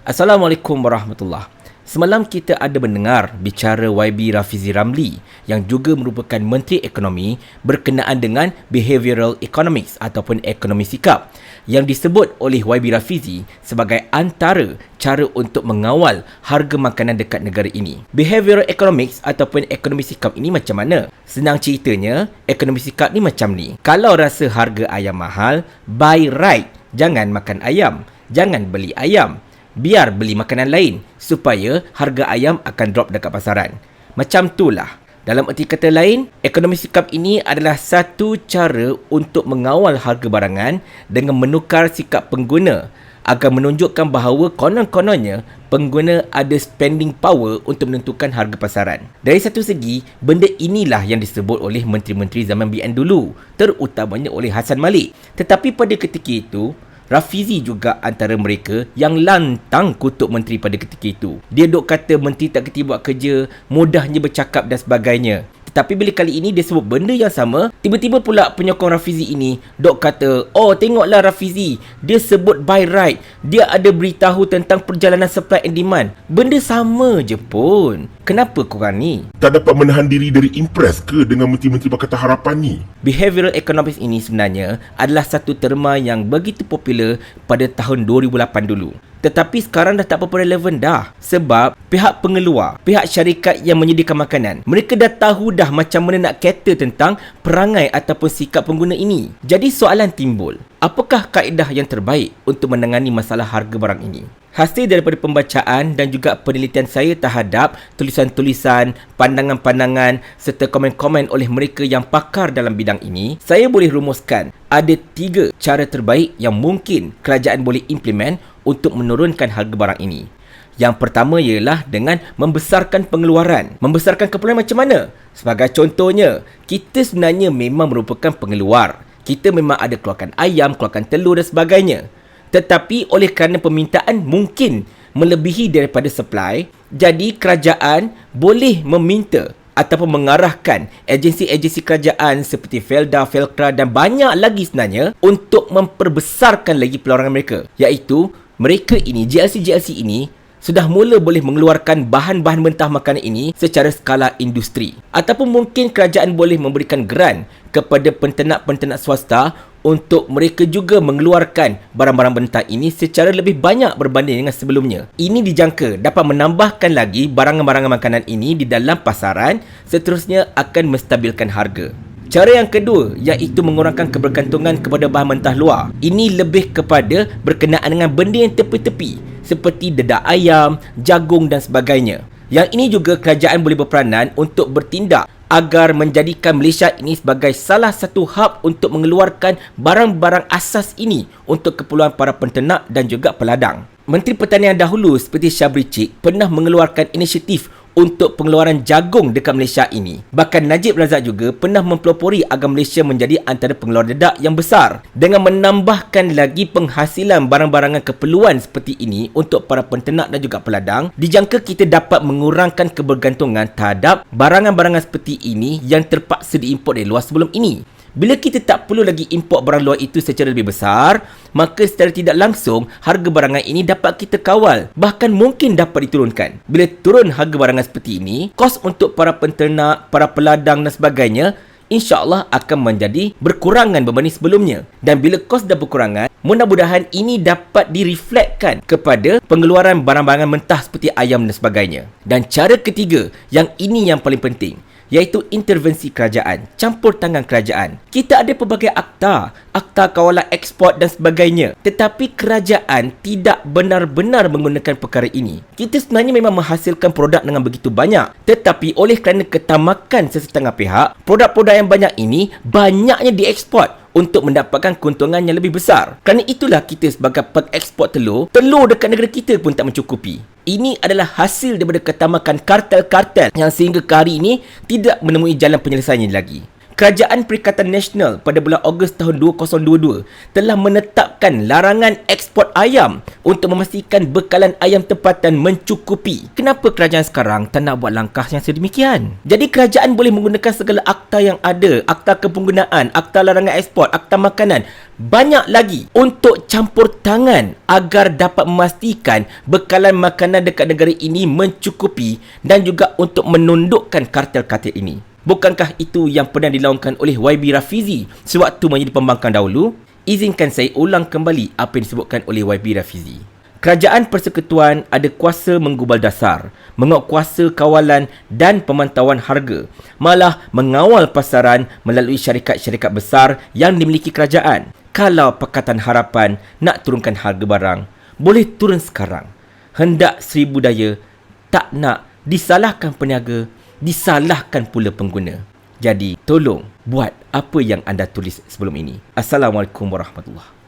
Assalamualaikum warahmatullahi. Semalam kita ada mendengar bicara YB Rafizi Ramli yang juga merupakan Menteri Ekonomi berkenaan dengan Behavioral Economics ataupun ekonomi sikap yang disebut oleh YB Rafizi sebagai antara cara untuk mengawal harga makanan dekat negara ini. Behavioral Economics ataupun ekonomi sikap ini macam mana? Senang ceritanya, ekonomi sikap ni macam ni. Kalau rasa harga ayam mahal, buy right. Jangan makan ayam. Jangan beli ayam. Biar beli makanan lain supaya harga ayam akan drop dekat pasaran. Macam itulah. Dalam erti kata lain, ekonomi sikap ini adalah satu cara untuk mengawal harga barangan dengan menukar sikap pengguna agar menunjukkan bahawa konon-kononnya pengguna ada spending power untuk menentukan harga pasaran. Dari satu segi, benda inilah yang disebut oleh menteri-menteri zaman BN dulu, terutamanya oleh Hassan Malik. Tetapi pada ketika itu, Rafizi juga antara mereka yang lantang kutuk menteri pada ketika itu. Dia duk kata menteri tak kerti buat kerja, mudahnya bercakap dan sebagainya. Tetapi bila kali ini dia sebut benda yang sama, tiba-tiba pula penyokong Rafizi ini dok kata, oh tengoklah Rafizi, dia sebut buy right, dia ada beritahu tentang perjalanan supply and demand. Benda sama je pun. Kenapa korang ni tak dapat menahan diri dari impress ke dengan menteri-menteri Pakatan Harapan ni? Behavioral Economics ini sebenarnya adalah satu terma yang begitu popular pada tahun 2008 dulu. Tetapi sekarang dah tak apa relevan dah. Sebab pihak pengeluar, pihak syarikat yang menyediakan makanan, mereka dah tahu dah macam mana nak cater tentang perangai ataupun sikap pengguna ini. Jadi soalan timbul, apakah kaedah yang terbaik untuk menangani masalah harga barang ini? Hasil daripada pembacaan dan juga penelitian saya terhadap tulisan-tulisan, pandangan-pandangan serta komen-komen oleh mereka yang pakar dalam bidang ini, saya boleh rumuskan ada 3 cara terbaik yang mungkin kerajaan boleh implement untuk menurunkan harga barang ini. Yang pertama ialah dengan membesarkan pengeluaran. Membesarkan keperluan macam mana? Sebagai contohnya, kita sebenarnya memang merupakan pengeluar. Kita memang ada keluarkan ayam, keluarkan telur dan sebagainya. Tetapi oleh kerana permintaan mungkin melebihi daripada supply, jadi kerajaan boleh meminta ataupun mengarahkan agensi-agensi kerajaan seperti Felda, Felcra dan banyak lagi sebenarnya untuk memperbesarkan lagi peluangan mereka. Iaitu mereka ini, GLC-GLC ini sudah mula boleh mengeluarkan bahan-bahan mentah makanan ini secara skala industri. Ataupun mungkin kerajaan boleh memberikan geran kepada penternak-penternak swasta untuk mereka juga mengeluarkan barang-barang mentah ini secara lebih banyak berbanding dengan sebelumnya. Ini dijangka dapat menambahkan lagi barangan-barangan makanan ini di dalam pasaran, seterusnya akan menstabilkan harga. Cara yang kedua iaitu mengurangkan kebergantungan kepada bahan mentah luar. Ini lebih kepada berkenaan dengan benda yang tepi-tepi seperti dedak ayam, jagung dan sebagainya. Yang ini juga kerajaan boleh berperanan untuk bertindak agar menjadikan Malaysia ini sebagai salah satu hub untuk mengeluarkan barang-barang asas ini untuk keperluan para penternak dan juga peladang. Menteri Pertanian dahulu seperti Syabri Cik pernah mengeluarkan inisiatif untuk pengeluaran jagung dekat Malaysia ini. Bahkan Najib Razak juga pernah mempelopori agar Malaysia menjadi antara pengeluar dedak yang besar dengan menambahkan lagi penghasilan barang-barangan keperluan seperti ini untuk para penternak dan juga peladang. Dijangka kita dapat mengurangkan kebergantungan terhadap barangan-barangan seperti ini yang terpaksa diimport dari luar sebelum ini. Bila kita tak perlu lagi import barang luar itu secara lebih besar, maka secara tidak langsung harga barangan ini dapat kita kawal, bahkan mungkin dapat diturunkan. Bila turun harga barangan seperti ini, kos untuk para penternak, para peladang dan sebagainya insya-Allah akan menjadi berkurangan berbanding sebelumnya. Dan bila kos dah berkurangan, mudah-mudahan ini dapat direflektkan kepada pengeluaran barang-barang mentah seperti ayam dan sebagainya. Dan cara ketiga, yang ini yang paling penting, iaitu intervensi kerajaan, campur tangan kerajaan. Kita ada pelbagai akta kawalan ekspor dan sebagainya. Tetapi kerajaan tidak benar-benar menggunakan perkara ini. Kita sebenarnya memang menghasilkan produk dengan begitu banyak. Tetapi oleh kerana ketamakan sesetengah pihak, produk-produk yang banyak ini banyaknya diekspor untuk mendapatkan keuntungan yang lebih besar. Kerana itulah kita sebagai pengeksport telur dekat negara kita pun tak mencukupi. Ini adalah hasil daripada ketamakan kartel-kartel yang sehingga ke hari ini tidak menemui jalan penyelesaiannya lagi. Kerajaan Perikatan Nasional pada bulan Ogos tahun 2022 telah menetapkan larangan ekspor ayam untuk memastikan bekalan ayam tempatan mencukupi. Kenapa kerajaan sekarang tak nak buat langkah yang sedemikian? Jadi kerajaan boleh menggunakan segala akta yang ada, akta kepenggunaan, akta larangan ekspor, akta makanan, banyak lagi untuk campur tangan agar dapat memastikan bekalan makanan dekat negara ini mencukupi dan juga untuk menundukkan kartel-kartel ini. Bukankah itu yang pernah dilaungkan oleh YB Rafizi sewaktu menjadi pembangkang dahulu? Izinkan saya ulang kembali apa yang disebutkan oleh YB Rafizi. Kerajaan Persekutuan ada kuasa menggubal dasar, menguatkuasa kawalan dan pemantauan harga, malah mengawal pasaran melalui syarikat-syarikat besar yang dimiliki kerajaan. Kalau Pakatan Harapan nak turunkan harga barang, boleh turun sekarang. Hendak Seri Budaya tak nak disalahkan peniaga, disalahkan pula pengguna. Jadi, tolong buat apa yang anda tulis sebelum ini. Assalamualaikum warahmatullahi wabarakatuh.